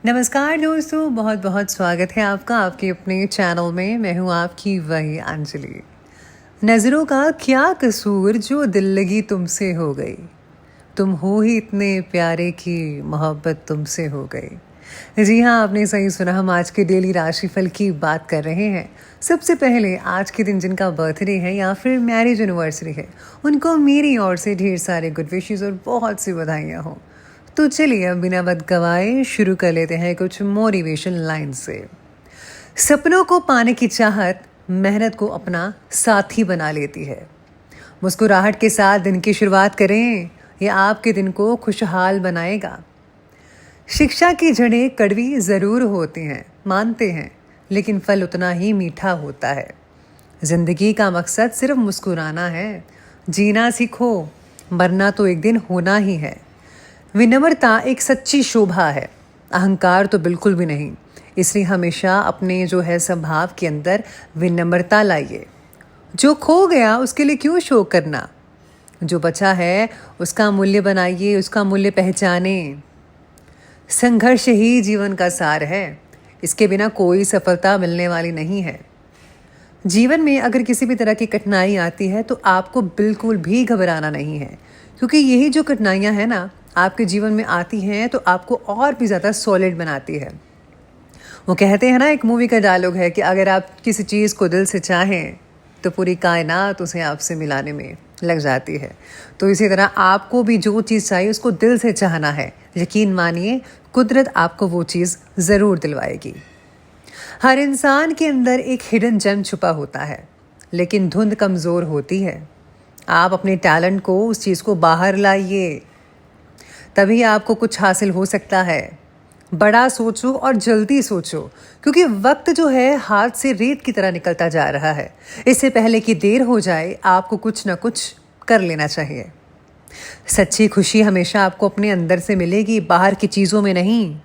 नमस्कार दोस्तों, बहुत बहुत स्वागत है आपका आपके अपने चैनल में। मैं हूँ आपकी वही अंजलि। नज़रों का क्या कसूर जो दिल लगी तुमसे हो गई, तुम हो ही इतने प्यारे की मोहब्बत तुमसे हो गई। जी हाँ, आपने सही सुना। हम आज के डेली राशिफल की बात कर रहे हैं। सबसे पहले आज के दिन जिनका बर्थडे है या फिर मैरिज एनिवर्सरी है, उनको मेरी ओर से ढेर सारे गुड विशेस और बहुत सी बधाइयाँ हों। तो चलिए अब बिना वक्त गवाए शुरू कर लेते हैं कुछ मोटिवेशन लाइन से। सपनों को पाने की चाहत मेहनत को अपना साथी बना लेती है। मुस्कुराहट के साथ दिन की शुरुआत करें, यह आपके दिन को खुशहाल बनाएगा। शिक्षा की जड़ें कड़वी ज़रूर होती हैं, मानते हैं, लेकिन फल उतना ही मीठा होता है। जिंदगी का मकसद सिर्फ मुस्कुराना है। जीना सीखो, मरना तो एक दिन होना ही है। विनम्रता एक सच्ची शोभा है, अहंकार तो बिल्कुल भी नहीं। इसलिए हमेशा अपने जो है स्वभाव के अंदर विनम्रता लाइए। जो खो गया उसके लिए क्यों शोक करना, जो बचा है उसका मूल्य बनाइए, उसका मूल्य पहचाने। संघर्ष ही जीवन का सार है, इसके बिना कोई सफलता मिलने वाली नहीं है। जीवन में अगर किसी भी तरह की कठिनाई आती है तो आपको बिल्कुल भी घबराना नहीं है, क्योंकि यही जो कठिनाइयाँ हैं ना आपके जीवन में आती हैं तो आपको और भी ज़्यादा सॉलिड बनाती है। वो कहते हैं ना, एक मूवी का डायलॉग है कि अगर आप किसी चीज़ को दिल से चाहें तो पूरी कायनात उसे आपसे मिलाने में लग जाती है। तो इसी तरह आपको भी जो चीज़ चाहिए उसको दिल से चाहना है। यकीन मानिए, कुदरत आपको वो चीज़ ज़रूर दिलवाएगी। हर इंसान के अंदर एक हिडन जेम छुपा होता है, लेकिन धुंध कमज़ोर होती है। आप अपने टैलेंट को, उस चीज़ को बाहर लाइए, तभी आपको कुछ हासिल हो सकता है। बड़ा सोचो और जल्दी सोचो, क्योंकि वक्त जो है हाथ से रेत की तरह निकलता जा रहा है। इससे पहले कि देर हो जाए आपको कुछ ना कुछ कर लेना चाहिए। सच्ची खुशी हमेशा आपको अपने अंदर से मिलेगी, बाहर की चीज़ों में नहीं।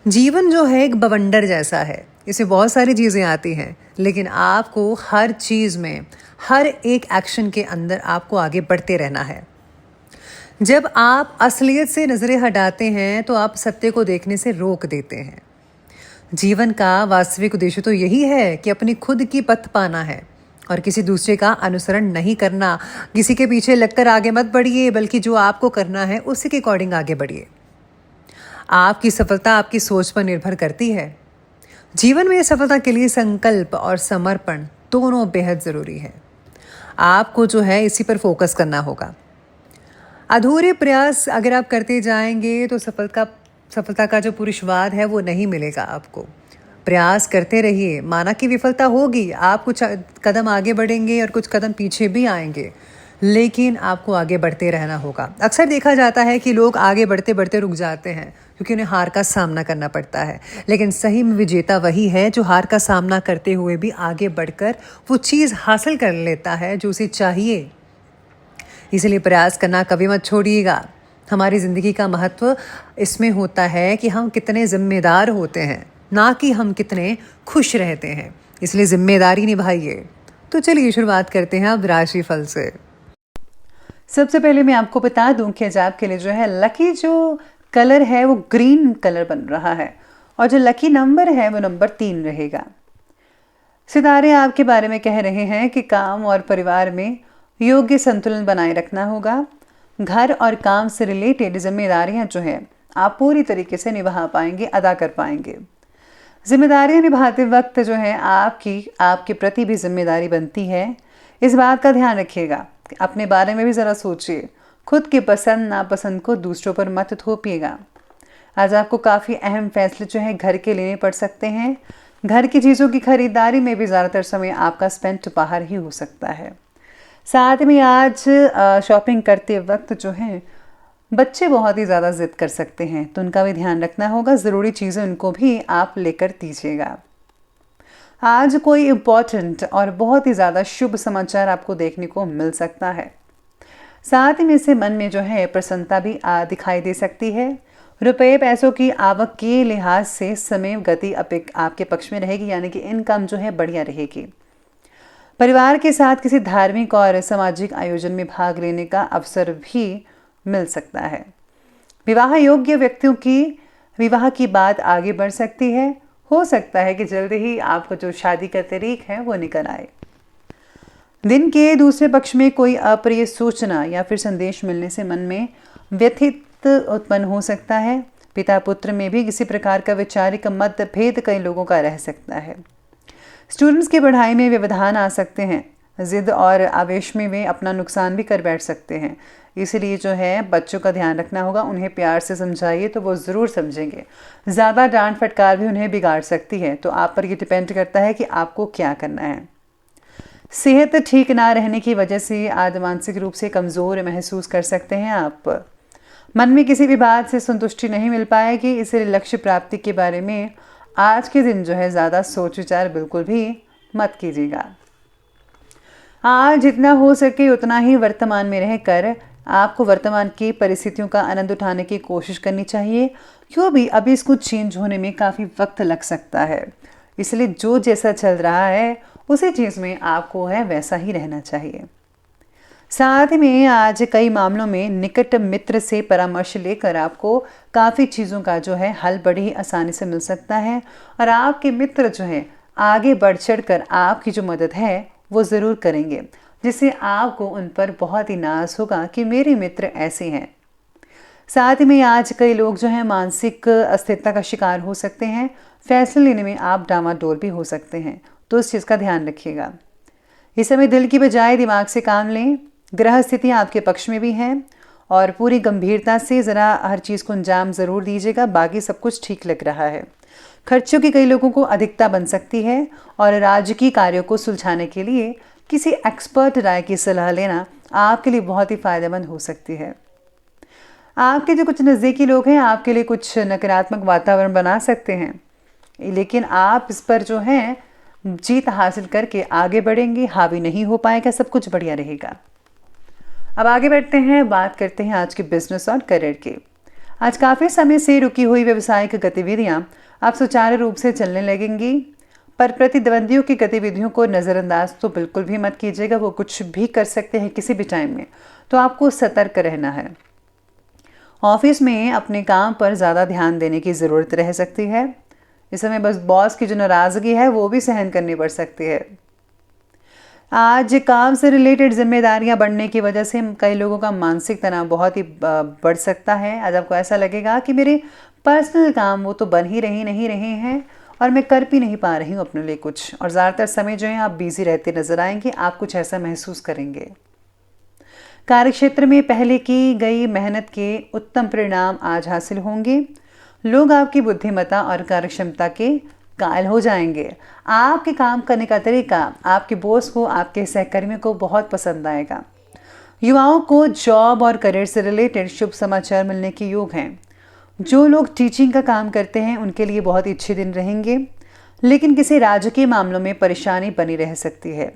जीवन जो है एक बवंडर जैसा है, इसमें बहुत सारी चीज़ें आती हैं, लेकिन आपको हर चीज़ में, हर एक एक्शन के अंदर आपको आगे बढ़ते रहना है। जब आप असलियत से नज़रें हटाते हैं तो आप सत्य को देखने से रोक देते हैं। जीवन का वास्तविक उद्देश्य तो यही है कि अपनी खुद की पथ पाना है और किसी दूसरे का अनुसरण नहीं करना। किसी के पीछे लगकर आगे मत बढ़िए, बल्कि जो आपको करना है उसी के अकॉर्डिंग आगे बढ़िए। आपकी सफलता आपकी सोच पर निर्भर करती है। जीवन में सफलता के लिए संकल्प और समर्पण दोनों बेहद ज़रूरी है। आपको जो है इसी पर फोकस करना होगा। अधूरे प्रयास अगर आप करते जाएंगे तो सफलता का जो पुरुषवाद है वो नहीं मिलेगा आपको। प्रयास करते रहिए, माना कि विफलता होगी, आप कुछ कदम आगे बढ़ेंगे और कुछ कदम पीछे भी आएंगे, लेकिन आपको आगे बढ़ते रहना होगा। अक्सर देखा जाता है कि लोग आगे बढ़ते बढ़ते रुक जाते हैं क्योंकि उन्हें हार का सामना करना पड़ता है, लेकिन सही में विजेता वही है जो हार का सामना करते हुए भी आगे बढ़कर वो चीज़ हासिल कर लेता है जो उसे चाहिए। इसलिए प्रयास करना कभी मत छोड़िएगा। हमारी ज़िंदगी का महत्व इसमें होता है कि हम कितने जिम्मेदार होते हैं, ना कि हम कितने खुश रहते हैं। इसलिए जिम्मेदारी निभाइए। तो चलिए शुरुआत करते हैं अब राशिफल से। सबसे पहले मैं आपको बता दूं कि आज आपके लिए जो है लकी जो कलर है वो ग्रीन कलर बन रहा है और जो लकी नंबर है वो नंबर 3 रहेगा। सितारे आपके बारे में कह रहे हैं कि काम और परिवार में योग्य संतुलन बनाए रखना होगा। घर और काम से रिलेटेड जिम्मेदारियां जो है आप पूरी तरीके से निभा पाएंगे, अदा कर पाएंगे। जिम्मेदारियां निभाते वक्त जो है आपके प्रति भी जिम्मेदारी बनती है। इस बात का ध्यान रखिएगा, अपने बारे में भी ज़रा सोचिए। खुद के पसंद नापसंद को दूसरों पर मत थोपिएगा। आज आपको काफ़ी अहम फैसले जो है घर के लेने पड़ सकते हैं। घर की चीज़ों की खरीदारी में भी ज़्यादातर समय आपका स्पेंड बाहर ही हो सकता है। साथ में आज शॉपिंग करते वक्त जो है बच्चे बहुत ही ज़्यादा ज़िद कर सकते हैं, तो उनका भी ध्यान रखना होगा। ज़रूरी चीज़ें उनको भी आप लेकर दीजिएगा। आज कोई इम्पॉर्टेंट और बहुत ही ज़्यादा शुभ समाचार आपको देखने को मिल सकता है। साथ में से मन में जो है प्रसन्नता भी दिखाई दे सकती है। रुपए पैसों की आवक के लिहाज से समय गति आपके पक्ष में रहेगी, यानी कि इनकम जो है बढ़िया रहेगी। परिवार के साथ किसी धार्मिक और सामाजिक आयोजन में भाग लेने का अवसर भी मिल सकता है। विवाह योग्य व्यक्तियों की विवाह की बात आगे बढ़ सकती है। हो सकता है कि जल्दी ही आपको जो शादी का तारीख है वो निकल आए। दिन के दूसरे पक्ष में कोई अप्रिय सूचना या फिर संदेश मिलने से मन में व्यथित उत्पन्न हो सकता है। पिता पुत्र में भी किसी प्रकार का वैचारिक मतभेद कई लोगों का रह सकता है। स्टूडेंट्स की पढ़ाई में व्यवधान आ सकते हैं। जिद और आवेश में वे अपना नुकसान भी कर बैठ सकते हैं। इसलिए जो है बच्चों का ध्यान रखना होगा। उन्हें प्यार से समझाइए तो वो ज़रूर समझेंगे। ज़्यादा डांट फटकार भी उन्हें बिगाड़ सकती है। तो आप पर ये डिपेंड करता है कि आपको क्या करना है। सेहत ठीक ना रहने की वजह से आज मानसिक रूप से कमज़ोर महसूस कर सकते हैं आप। मन में किसी भी बात से संतुष्टि नहीं मिल पाएगी। इसलिए लक्ष्य प्राप्ति के बारे में आज के दिन जो है ज़्यादा सोच विचार बिल्कुल भी मत कीजिएगा। आज जितना हो सके उतना ही वर्तमान में रहकर आपको वर्तमान की परिस्थितियों का आनंद उठाने की कोशिश करनी चाहिए। क्यों भी अभी इसको चेंज होने में काफ़ी वक्त लग सकता है। इसलिए जो जैसा चल रहा है उसी चीज़ में आपको है वैसा ही रहना चाहिए। साथ में आज कई मामलों में निकट मित्र से परामर्श लेकर आपको काफ़ी चीज़ों का जो है हल बड़ी आसानी से मिल सकता है। और आपके मित्र जो है आगे बढ़ चढ़ कर आपकी जो मदद है वो ज़रूर करेंगे, जिससे आपको उन पर बहुत ही नाज होगा कि मेरे मित्र ऐसे हैं। साथ में आज कई लोग जो हैं मानसिक अस्थिरता का शिकार हो सकते हैं। फैसले लेने में आप डामाडोल भी हो सकते हैं, तो इस चीज़ का ध्यान रखिएगा। इस समय दिल की बजाय दिमाग से काम लें। ग्रह स्थिति आपके पक्ष में भी है और पूरी गंभीरता से ज़रा हर चीज़ को अंजाम ज़रूर दीजिएगा। बाकी सब कुछ ठीक लग रहा है। खर्चों की कई लोगों को अधिकता बन सकती है और राजकीय कार्यों को सुलझाने के लिए किसी एक्सपर्ट राय की सलाह लेना आपके लिए बहुत ही फायदेमंद हो सकती है। आपके जो कुछ नज़दीकी लोग हैं आपके लिए कुछ नकारात्मक वातावरण बना सकते हैं, लेकिन आप इस पर जो है जीत हासिल करके आगे बढ़ेंगे। हावी नहीं हो पाएगा, सब कुछ बढ़िया रहेगा। अब आगे बढ़ते हैं, बात करते हैं आज के बिजनेस और करियर की। आज काफ़ी समय से रुकी हुई व्यावसायिक गतिविधियां अब सुचारू रूप से चलने लगेंगी, पर प्रतिद्वंदियों की गतिविधियों को नज़रअंदाज तो बिल्कुल भी मत कीजिएगा। वो कुछ भी कर सकते हैं किसी भी टाइम में, तो आपको सतर्क रहना है। ऑफिस में अपने काम पर ज़्यादा ध्यान देने की ज़रूरत रह सकती है। इस समय बस बॉस की जो नाराज़गी है वो भी सहन करनी पड़ सकती है। आज काम से रिलेटेड जिम्मेदारियां बढ़ने की वजह से कई लोगों का मानसिक तनाव बहुत ही बढ़ सकता है। आज आपको ऐसा लगेगा कि मेरे पर्सनल काम वो तो बन ही नहीं रहे हैं और मैं कर भी नहीं पा रही हूँ अपने लिए कुछ। और ज़्यादातर समय जो है आप बिजी रहते नजर आएंगे। आप कुछ ऐसा महसूस करेंगे। कार्यक्षेत्र में पहले की गई मेहनत के उत्तम परिणाम आज हासिल होंगे। लोग आपकी बुद्धिमत्ता और कार्यक्षमता के कायल हो जाएंगे। आपके काम करने का तरीका आपके बॉस को, आपके सहकर्मियों को बहुत पसंद आएगा। युवाओं को जॉब और करियर से रिलेटेड शुभ समाचार मिलने के योग हैं। जो लोग टीचिंग का काम करते हैं उनके लिए बहुत ही अच्छे दिन रहेंगे, लेकिन किसी राजकीय मामलों में परेशानी बनी रह सकती है।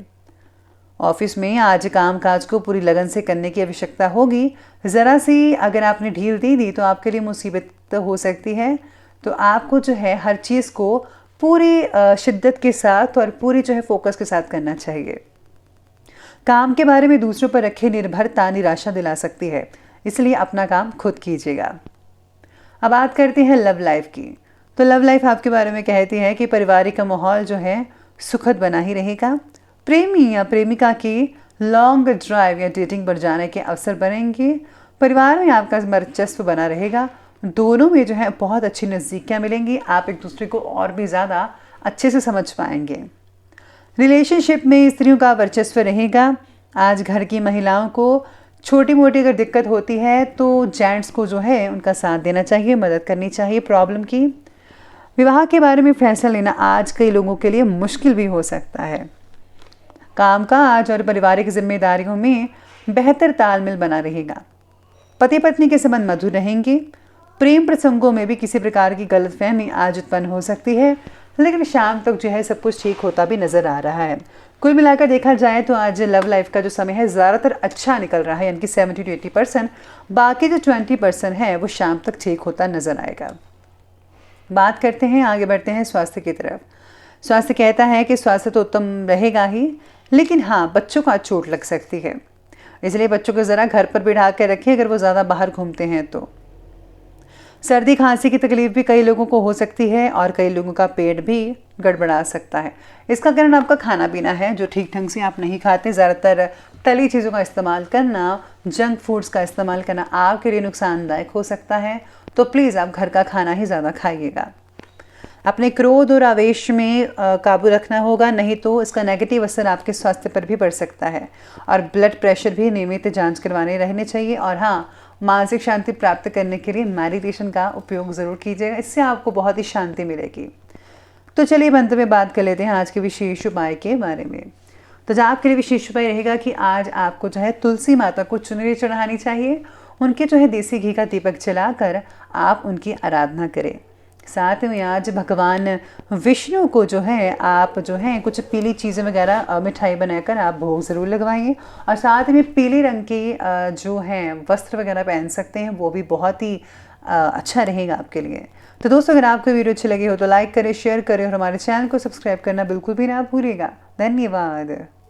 ऑफिस में आज कामकाज को पूरी लगन से करने की आवश्यकता होगी। ज़रा सी अगर आपने ढील दे दी तो आपके लिए मुसीबत हो सकती है। तो आपको जो है हर चीज़ को पूरी शिद्दत के साथ और पूरी जो है फोकस के साथ करना चाहिए। काम के बारे में दूसरों पर रखे निर्भरता निराशा दिला सकती है, इसलिए अपना काम खुद कीजिएगा। अब बात करते हैं लव लाइफ की। तो लव लाइफ आपके बारे में कहती है कि पारिवारिक का माहौल जो है सुखद बना ही रहेगा। प्रेमी या प्रेमिका की लॉन्ग ड्राइव या डेटिंग पर जाने के अवसर बनेंगे। परिवार में आपका वर्चस्व बना रहेगा। दोनों में जो है बहुत अच्छी नज़दीकियाँ मिलेंगी। आप एक दूसरे को और भी ज़्यादा अच्छे से समझ पाएंगे। रिलेशनशिप में स्त्रियों का वर्चस्व रहेगा। आज घर की महिलाओं को छोटी मोटी अगर दिक्कत होती है तो जेंट्स को जो है उनका साथ देना चाहिए, मदद करनी चाहिए प्रॉब्लम की। विवाह के बारे में फैसला लेना आज कई लोगों के लिए मुश्किल भी हो सकता है। कामकाज और पारिवारिक जिम्मेदारियों में बेहतर तालमेल बना रहेगा। पति पत्नी के संबंध मधुर रहेंगे। प्रेम प्रसंगों में भी किसी प्रकार की गलतफहमी आज उत्पन्न हो सकती है, लेकिन शाम तक जो है सब कुछ ठीक होता भी नजर आ रहा है। कुल मिलाकर देखा जाए तो आज लव लाइफ का जो समय है ज़्यादातर अच्छा निकल रहा है, यानी कि 70 to 80%। बाकी जो 20% है वो शाम तक ठीक होता नजर आएगा। बात करते हैं, आगे बढ़ते हैं स्वास्थ्य की तरफ। स्वास्थ्य कहता है कि स्वास्थ्य तो उत्तम रहेगा ही, लेकिन हाँ बच्चों को चोट लग सकती है, इसलिए बच्चों को ज़रा घर पर बिठा कर रखिए अगर वो ज़्यादा बाहर घूमते हैं तो। सर्दी खांसी की तकलीफ भी कई लोगों को हो सकती है और कई लोगों का पेट भी गड़बड़ा सकता है। इसका कारण आपका खाना पीना है जो ठीक ढंग से आप नहीं खाते। ज़्यादातर तली चीज़ों का इस्तेमाल करना, जंक फूड्स का इस्तेमाल करना आपके लिए नुकसानदायक हो सकता है। तो प्लीज़ आप घर का खाना ही ज़्यादा खाइएगा। अपने क्रोध और आवेश में काबू रखना होगा, नहीं तो इसका नेगेटिव असर आपके स्वास्थ्य पर भी पड़ सकता है। और ब्लड प्रेशर भी नियमित जांच करवाने रहने चाहिए। और हाँ, मानसिक शांति प्राप्त करने के लिए मेडिटेशन का उपयोग ज़रूर कीजिएगा, इससे आपको बहुत ही शांति मिलेगी। तो चलिए अंत में बात कर लेते हैं आज के विशेष उपाय के बारे में। तो जो आपके लिए विशेष उपाय रहेगा कि आज आपको जो है तुलसी माता को चुनरी चढ़ानी चाहिए। उनके जो है देसी घी का दीपक जलाकर आप उनकी आराधना करें। साथ में आज भगवान विष्णु को जो है आप जो है कुछ पीली चीज़ें वगैरह मिठाई बनाकर आप भोग ज़रूर लगवाइए। और साथ में पीले रंग की जो है वस्त्र वगैरह पहन सकते हैं, वो भी बहुत ही अच्छा रहेगा आपके लिए। तो दोस्तों, अगर आपको वीडियो अच्छी लगी हो तो लाइक करें, शेयर करें और हमारे चैनल को सब्सक्राइब करना बिल्कुल भी ना भूलिएगा। धन्यवाद।